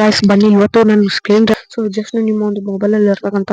Guys ಬನ್ನಿ ಇವತ್ತು ನನ್ನ ಸ್ಕ್ರೀನ್ ಸೊ ಜಸ್ಟ್ ನಿಮ್ಮ ಒಂದು ಮೊಬೈಲ್ ಅಲ್ಲಿ ಇರ್ತಕ್ಕಂತ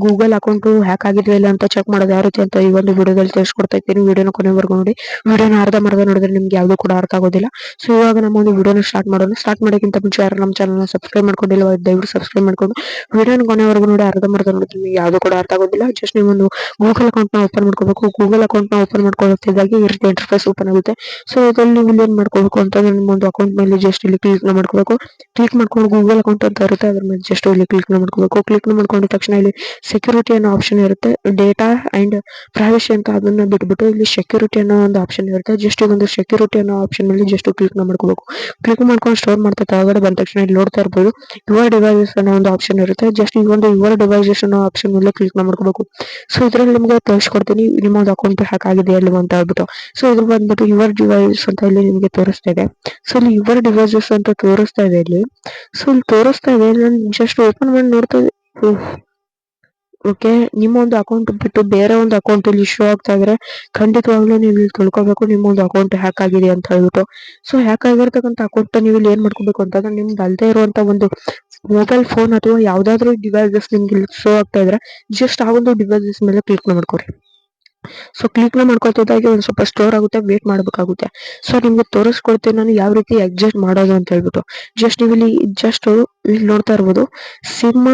ಗೂಗಲ್ ಅಕೌಂಟ್ ಹ್ಯಾಕ್ ಆಗಿದೆಯಾ ಇಲ್ಲ ಅಂತ ಚೆಕ್ ಮಾಡೋದು ಯಾವ ರೀತಿ ಅಂತ ಈ ಒಂದು ವಿಡಿಯೋದಲ್ಲಿ ತಿಳಿಸ್ಕೊಡ್ತಾ ಇದ್ದೀನಿ. ವಿಡಿಯೋನ ಕೊನೆವರೆಗೂ ನೋಡಿ. ವಿಡಿಯೋನ ಅರ್ಧಂಬರ್ಧ ನೋಡಿದ್ರೆ ನಿಮ್ಗೆ ಯಾವ್ದು ಕೂಡ ಅರ್ಥ ಆಗೋದಿಲ್ಲ. ಸೊ ಇವಾಗ ನಮ್ಮ ಒಂದು ವಿಡಿಯೋನ ಸ್ಟಾರ್ಟ್ ಮಾಡೋಣ. ಸ್ಟಾರ್ಟ್ ಮಾಡೋಕ್ಕಿಂತ ಮುಂಚೆ ಯಾರು ನಮ್ಮ ಚಾನಲ್ ಸಬ್ಸ್ಕ್ರೈಬ್ ಮಾಡ್ಕೊಂಡಿಲ್ಲ ದಯವಿಟ್ಟು ಸಬ್ಸ್ಕ್ರೈಬ್ ಮಾಡ್ಕೊಂಡು ವಿಡಿಯೋನ ಕೊನೆವರೆಗೂ ನೋಡಿ. ಅರ್ಧಂಬರ್ಧ ನೋಡಿದ್ರೆ ನಿಮ್ಗೆ ಯಾವ್ದು ಕೂಡ ಅರ್ಥ ಆಗೋದಿಲ್ಲ. ಜಸ್ಟ್ ನೀವು ಒಂದು ಗೂಗಲ್ ಅಕೌಂಟ್ ನ ಓಪನ್ ಮಾಡ್ಕೋಬೇಕು. ಗೂಗಲ್ ಅಕೌಂಟ್ ನ ಓಪನ್ ಮಾಡ್ಕೊಳ್ಳೋದಾಗಿ ಈ ರೀತಿ ಇಂಟರ್ಫೇಸ್ ಓಪನ್ ಆಗುತ್ತೆ. ಸೊ ಇದ್ರಲ್ಲಿ ನೀವು ಏನ್ ಮಾಡ್ಕೋಬೇಕು ಅಂತಂದ್ರೆ ನಿಮ್ಮ ಒಂದು ಅಕೌಂಟ್ ಮೇಲೆ ಜಸ್ಟ್ ಇಲ್ಲಿ ಕ್ಲಿಕ್ ಮಾಡ್ಕೋಬೇಕು. ಕ್ಲಿಕ್ ಮಾಡ್ಕೊಂಡು ಗೂಗಲ್ ಅಕೌಂಟ್ ಅಂತ ಇರುತ್ತೆ ಅದ್ರ ಮೇಲೆ ಜಸ್ಟ್ ಇಲ್ಲಿ ಕ್ಲಿಕ್ ಮಾಡ್ಕೋಬೇಕು. ಕ್ಲಿಕ್ ಮಾಡ್ಕೊಂಡಿದ ತಕ್ಷಣ ಇಲ್ಲಿ ಸೆಕ್ಯೂರಿಟಿ ಅನ್ನೋ ಆಪ್ಷನ್ ಇರುತ್ತೆ. ಡೇಟಾ ಅಂಡ್ ಪ್ರೈವಸಿ ಅಂತ ಅದನ್ನ ಬಿಟ್ಬಿಟ್ಟು ಇಲ್ಲಿ ಸೆಕ್ಯೂರಿಟಿ ಅನ್ನೋ ಒಂದು ಆಪ್ಷನ್ ಇರುತ್ತೆ. ಜಸ್ಟ್ ಒಂದು ಸೆಕ್ಯೂರಿಟಿ ಅನ್ನೋ ಆಪ್ಷನ್ ಮೇಲೆ ಜಸ್ಟ್ ಕ್ಲಿಕ್ ಮಾಡ್ಕೋಬೇಕು. ಕ್ಲಿಕ್ ಮಾಡ್ಕೊಂಡು ಸ್ಟೋರ್ ಮಾಡ್ತಾ ಕೆಳಗಡೆ ಬಂದ ತಕ್ಷಣ ಇಲ್ಲಿ ನೋಡ್ತಾ ಇರ್ಬೋದು ಯುವರ್ ಡಿವೈಸಸ್ ಅನ್ನೋ ಒಂದು ಆಪ್ಷನ್ ಇರುತ್ತೆ. ಜಸ್ಟ್ ಈ ಒಂದು ಯುವರ್ ಡಿವೈಸಸ್ ಅನ್ನೋ ಆಪ್ಷನ್ ಮೇಲೆ ಕ್ಲಿಕ್ ಮಾಡ್ಕೋಬೇಕು. ಸೊ ಇದ್ರಲ್ಲಿ ನಿಮ್ಗೆ ತೋರಿಸ್ಕೊಡ್ತೀನಿ ನಿಮ್ಮ ಒಂದು ಅಕೌಂಟ್ ಹ್ಯಾಕ್ ಆಗಿದೆ ಅಲ್ವಾ ಅಂತ ಹೇಳ್ಬಿಟ್ಟು. ಸೊ ಇದ್ರ ಬಂದ್ಬಿಟ್ಟು ಯುವರ್ ಡಿವೈಸ್ ಅಂತ ಇಲ್ಲಿ ನಿಮ್ಗೆ ತೋರಿಸ್ತಾ ಇದೆ. ಸೊ ಇಲ್ಲಿ ಯುವರ್ ಡಿವೈಸಸ್ ಅಂತ ತೋರಿಸ್ತಾ ಇದೆ ಇಲ್ಲಿ. ಸೊ ಇಲ್ಲಿ ತೋರಿಸ್ತಾ ಇದೆ ನಾನು ಜಸ್ಟ್ ಓಪನ್ ಮಾಡಿ ನೋಡ್ತಾ ಓಕೆ ನಿಮ್ಮ ಒಂದು ಅಕೌಂಟ್ ಬಿಟ್ಟು ಬೇರೆ ಒಂದು ಅಕೌಂಟ್ ಇಲ್ಲಿ ಶೋ ಆಗ್ತಾ ಇದ್ರೆ ಖಂಡಿತವಾಗ್ಲೂ ನೀವು ಇಲ್ಲಿ ತಿಳ್ಕೊಬೇಕು ನಿಮ್ಮ ಒಂದು ಅಕೌಂಟ್ ಹ್ಯಾಕ್ ಆಗಿದೆ ಅಂತ ಹೇಳ್ಬಿಟ್ಟು. ಸೊ ಹ್ಯಾಕ್ ಆಗಿರ್ತಕ್ಕಂಥ ಅಕೌಂಟ್ ನೀವು ಇಲ್ಲಿ ಏನ್ ಮಾಡ್ಕೋಬೇಕು ಅಂತಂದ್ರೆ ನಿಮ್ದು ಅಲ್ದೇ ಇರುವಂತ ಒಂದು ಮೊಬೈಲ್ ಫೋನ್ ಅಥವಾ ಯಾವ್ದಾದ್ರು ಡಿವೈಸಸ್ ನಿಮ್ಗೆ ಇಲ್ಲಿ ಶೋ ಆಗ್ತಾ ಇದ್ರೆ ಜಸ್ಟ್ ಆ ಒಂದು ಡಿವೈಸಸ್ ಮೇಲೆ ಕ್ಲಿಕ್ ಮಾಡ್ಕೊರಿ. ಸೊ ಕ್ಲಿಕ್ ಮಾಡ್ಕೊತಿದ್ದಾಗೆ ಒಂದ್ ಸ್ವಲ್ಪ ಸ್ಟೋರ್ ಆಗುತ್ತೆ ವೇಟ್ ಮಾಡ್ಬೇಕಾಗುತ್ತೆ. ಸೊ ನಿಮ್ಗೆ ತೋರಿಸ್ಕೊಡ್ತೀನಿ ನಾನು ಯಾವ ರೀತಿ ಅಡ್ಜಸ್ಟ್ ಮಾಡೋದು ಅಂತ ಹೇಳ್ಬಿಟ್ಟು. ಜಸ್ಟ್ ನೀವು ಇಲ್ಲಿ ಜಸ್ಟ್ ಇಲ್ಲಿ ನೋಡ್ತಾ ಇರ್ಬೋದು sim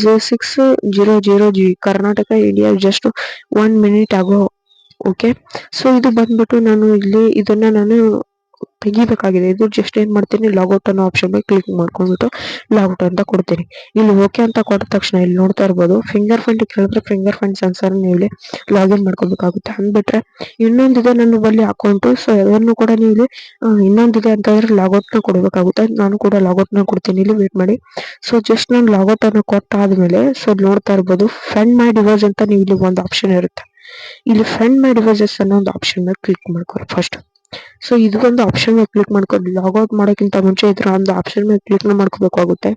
J600G Karnataka India just 1 minute ಆಗೋ. ಓಕೆ ಸೊ ಇದು ಬಂದ್ಬಿಟ್ಟು ನಾನು ಇಲ್ಲಿ ಇದನ್ನ ನಾನು ತೆಗಿಬೇಕಾಗಿದೆ. ಇದು ಜಸ್ಟ್ ಏನ್ ಮಾಡ್ತೀನಿ ಲಾಗೌಟ್ ಅನ್ನೋ ಆಪ್ಷನ್ ಮೇಲೆ ಕ್ಲಿಕ್ ಮಾಡ್ಕೊಂಡ್ಬಿಟ್ಟು ಲಾಗೌಟ್ ಅಂತ ಕೊಡ್ತೀನಿ. ಇಲ್ಲಿ ಓಕೆ ಅಂತ ಕೊಟ್ಟ ತಕ್ಷಣ ಇಲ್ಲಿ ನೋಡ್ತಾ ಇರ್ಬೋದು ಫಿಂಗರ್ ಪ್ರಿಂಟ್ ಕೇಳಿದ್ರೆ ಫಿಂಗರ್ ಪ್ರಿಂಟ್ ಸೆನ್ಸರ್ ನೀವು ಲಾಗಿನ್ ಮಾಡ್ಕೋಬೇಕಾಗುತ್ತೆ. ಅಂದ್ಬಿಟ್ರೆ ಇನ್ನೊಂದಿದೆ ನನ್ನ ಬಳಿ ಅಕೌಂಟ್. ಸೊ ಅದನ್ನು ಕೂಡ ನೀವು ಇಲ್ಲಿ ಇನ್ನೊಂದಿದೆ ಅಂತಂದ್ರೆ ಲಾಗೌಟ್ ನ ಕೊಡ್ಬೇಕಾಗುತ್ತೆ. ನಾನು ಕೂಡ ಲಾಗೌಟ್ ನ ಕೊಡ್ತೀನಿ. ಇಲ್ಲಿ ವೇಟ್ ಮಾಡಿ. ಸೊ ಜಸ್ಟ್ ನಾನು ಲಾಗೌಟ್ ಅನ್ನು ಕೊಟ್ಟಾದ್ಮೇಲೆ ಸೊ ನೋಡ್ತಾ ಇರ್ಬೋದು ಫಂಡ್ ಮೈ ಡಿವೈಸ್ ಅಂತ ನೀವು ಇಲ್ಲಿ ಒಂದು ಆಪ್ಷನ್ ಇರುತ್ತೆ. ಇಲ್ಲಿ ಫಂಡ್ ಮೈ ಡಿವೈಸಸ್ ಅನ್ನೋ ಒಂದು ಆಪ್ಷನ್ ಮೇಲೆ ಕ್ಲಿಕ್ ಮಾಡ್ಕೊರಿ ಫಸ್ಟ್. ಸೊ ಇದು ಒಂದು ಆಪ್ಷನ್ ಮೇಲೆ ಕ್ಲಿಕ್ ಮಾಡ್ಕೊಂಡು ಲಾಗೌಟ್ ಮಾಡೋಕ್ಕಿಂತ ಮುಂಚೆ ಇದ್ರ ಒಂದು ಆಪ್ಷನ್ ಮೇಲೆ ಕ್ಲಿಕ್ ಮಾಡ್ಕೋಬೇಕಾಗುತ್ತೆ.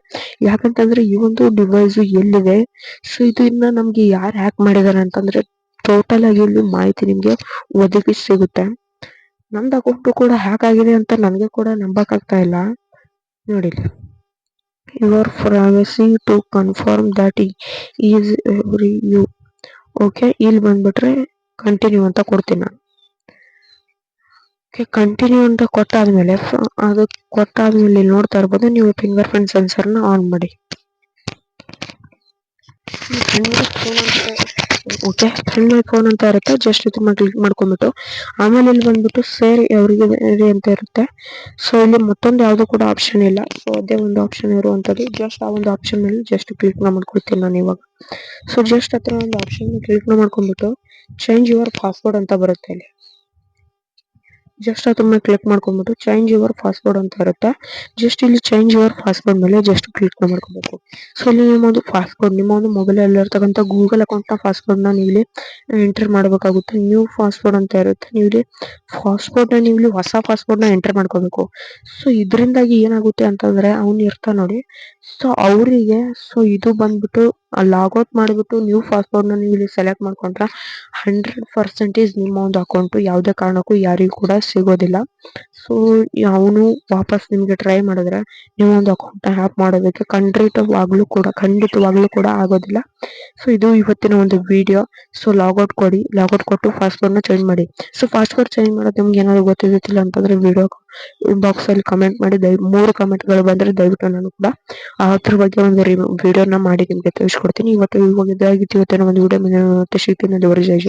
ಯಾಕಂತಂದ್ರೆ ಈ ಒಂದು ಡಿವೈಸ್ ಎಲ್ಲಿದೆ ಸೊ ಇದು ಇನ್ನ ನಮ್ಗೆ ಯಾರು ಹ್ಯಾಕ್ ಮಾಡಿದಾರೆ ಅಂತಂದ್ರೆ ಟೋಟಲ್ ಆಗಿ ಇಲ್ಲಿ ಮಾಹಿತಿ ನಿಮ್ಗೆ ಒದಗಿ ಸಿಗುತ್ತೆ. ನಮ್ದು ಅಕೌಂಟ್ ಕೂಡ ಹ್ಯಾಕ್ ಆಗಿದೆ ಅಂತ ನನಗೆ ಕೂಡ ನಂಬಕ್ ಆಗ್ತಾ ಇಲ್ಲ. ನೋಡಿ your privacy to confirm that is every you. Okay ಇಲ್ಲಿ ಬಂದ್ಬಿಟ್ರೆ ಕಂಟಿನ್ಯೂ ಅಂತ ಕೊಡ್ತೀನಿ ನಾನು. ಕಂಟಿನ್ಯೂ ಅಂತ ಕೊಟ್ಟಾದ್ಮೇಲೆ ಅದು ಕೊಟ್ಟಾದ್ಮೇಲೆ ನೋಡ್ತಾ ಇರ್ಬೋದು ನೀವು ಫಿಂಗರ್ ಪ್ರಿಂಟ್ ಸೆನ್ಸರ್ ನ ಆನ್ ಮಾಡಿ. ಓಕೆ ಫ್ರೆಂಡ್ ಫೋನ್ ಅಂತ ಇರುತ್ತೆ. ಜಸ್ಟ್ ಇದನ್ನ ಕ್ಲಿಕ್ ಮಾಡ್ಕೊಂಡ್ಬಿಟ್ಟು ಆಮೇಲೆ ಇಲ್ಲಿ ಬಂದ್ಬಿಟ್ಟು ಸೇರ್ ಅವರಿಗೆ ಅಂತ ಇರುತ್ತೆ. ಸೊ ಇಲ್ಲಿ ಮತ್ತೊಂದು ಯಾವ್ದು ಕೂಡ ಆಪ್ಷನ್ ಇಲ್ಲ. ಸೊ ಅದೇ ಒಂದು ಆಪ್ಷನ್ ಇರುವಂತದ್ದು. ಜಸ್ಟ್ ಆ ಒಂದು ಆಪ್ಷನ್ ಮೇಲೆ ಜಸ್ಟ್ ಕ್ಲಿಕ್ ಮಾಡ್ಕೊಳ್ತೀನಿ ನಾನು ಇವಾಗ. ಸೊ ಜಸ್ಟ್ ಹತ್ರ ಒಂದು ಆಪ್ಷನ್ ಕ್ಲಿಕ್ ಮಾಡ್ಕೊಂಡ್ಬಿಟ್ಟು ಚೇಂಜ್ ಯುವರ್ ಪಾಸ್ವರ್ಡ್ ಅಂತ ಬರುತ್ತೆ ಇಲ್ಲಿ. ಜಸ್ಟ್ ಅದ್ರ ಮೇಲೆ ಕ್ಲಿಕ್ ಮಾಡ್ಕೊಂಡ್ಬಿಟ್ಟು ಚೇಂಜ್ ಯುವರ್ ಪಾಸ್ವರ್ಡ್ ಅಂತ ಇರುತ್ತೆ. ಜಸ್ಟ್ ಇಲ್ಲಿ ಚೇಂಜ್ ಯುವರ್ ಪಾಸ್ವರ್ಡ್ ಮೇಲೆ ಜಸ್ಟ್ ಕ್ಲಿಕ್ ಮಾಡ್ಕೋಬೇಕು. ಸೊ ಇಲ್ಲಿ ನಿಮ್ಮ ಒಂದು ಪಾಸ್ವರ್ಡ್ ನಿಮ್ಮ ಒಂದು ಮೊಬೈಲ್ ಅಲ್ಲಿ ಇರ್ತಕ್ಕಂಥ ಗೂಗಲ್ ಅಕೌಂಟ್ ನ ಪಾಸ್ವರ್ಡ್ ನ ನೀವು ಇಲ್ಲಿ ಎಂಟರ್ ಮಾಡಬೇಕಾಗುತ್ತೆ. ನ್ಯೂ ಪಾಸ್ವರ್ಡ್ ಅಂತ ಇರುತ್ತೆ. ನೀವು ಇಲ್ಲಿ ಪಾಸ್ವರ್ಡ್ ನ ನೀವು ಇಲ್ಲಿ ಹೊಸ ಪಾಸ್ವರ್ಡ್ ನ ಎಂಟರ್ ಮಾಡ್ಕೋಬೇಕು. ಸೊ ಇದರಿಂದಾಗಿ ಏನಾಗುತ್ತೆ ಅಂತಂದ್ರೆ ಅವ್ನು ಇರ್ತಾ ನೋಡಿ. ಸೊ ಅವರಿಗೆ ಸೊ ಇದು ಬಂದ್ಬಿಟ್ಟು ಲಾಗೌಟ್ ಮಾಡಿಬಿಟ್ಟು ನ್ಯೂ ಪಾಸ್ವರ್ಡ್ ನ ನೀವು ಇಲ್ಲಿ ಸೆಲೆಕ್ಟ್ ಮಾಡ್ಕೊಂಡ್ರೆ 100% ನಿಮ್ಮ ಒಂದು ಅಕೌಂಟ್ ಯಾವುದೇ ಕಾರಣಕ್ಕೂ ಯಾರಿಗೂ ಕೂಡ ಸಿಗೋದಿಲ್ಲ. ಸೊ ಅವನು ವಾಪಸ್ ನಿಮ್ಗೆ ಟ್ರೈ ಮಾಡಿದ್ರೆ ನೀವು ಒಂದು ಅಕೌಂಟ್ ಹ್ಯಾಕ್ ಮಾಡೋದಕ್ಕೆ ಖಂಡಿತವಾಗ್ಲೂ ಕೂಡ ಆಗೋದಿಲ್ಲ. ಸೊ ಇದು ಇವತ್ತಿನ ಒಂದು ವಿಡಿಯೋ. ಸೊ ಲಾಗೌಟ್ ಕೊಡಿ. ಲಾಗೌಟ್ ಕೊಟ್ಟು ಪಾಸ್ವರ್ಡ್ ನ ಚೇಂಜ್ ಮಾಡಿ. ಸೊ ಪಾಸ್ವರ್ಡ್ ಚೇಂಜ್ ಮಾಡೋದು ನಿಮ್ಗೆ ಏನಾದ್ರು ಗೊತ್ತಿಲ್ಲ ಅಂತಂದ್ರೆ ವಿಡಿಯೋ ಬಾಕ್ಸ್ ಅಲ್ಲಿ ಕಮೆಂಟ್ ಮಾಡಿ. 3 ಕಮೆಂಟ್ ಗಳು ಬಂದ್ರೆ ದಯವಿಟ್ಟು ನಾನು ಕೂಡ ಅದ್ರ ಬಗ್ಗೆ ಒಂದು ವಿಡಿಯೋನ ಮಾಡಿ ನಿಮ್ಗೆ ತಿಳಿಸ್ಕೊಡ್ತೀನಿ. ಇವತ್ತಿನ ಒಂದು ವಿಡಿಯೋ ಮತ್ತೆ ಸಿಗ್ತೀನಿ. ಜೈ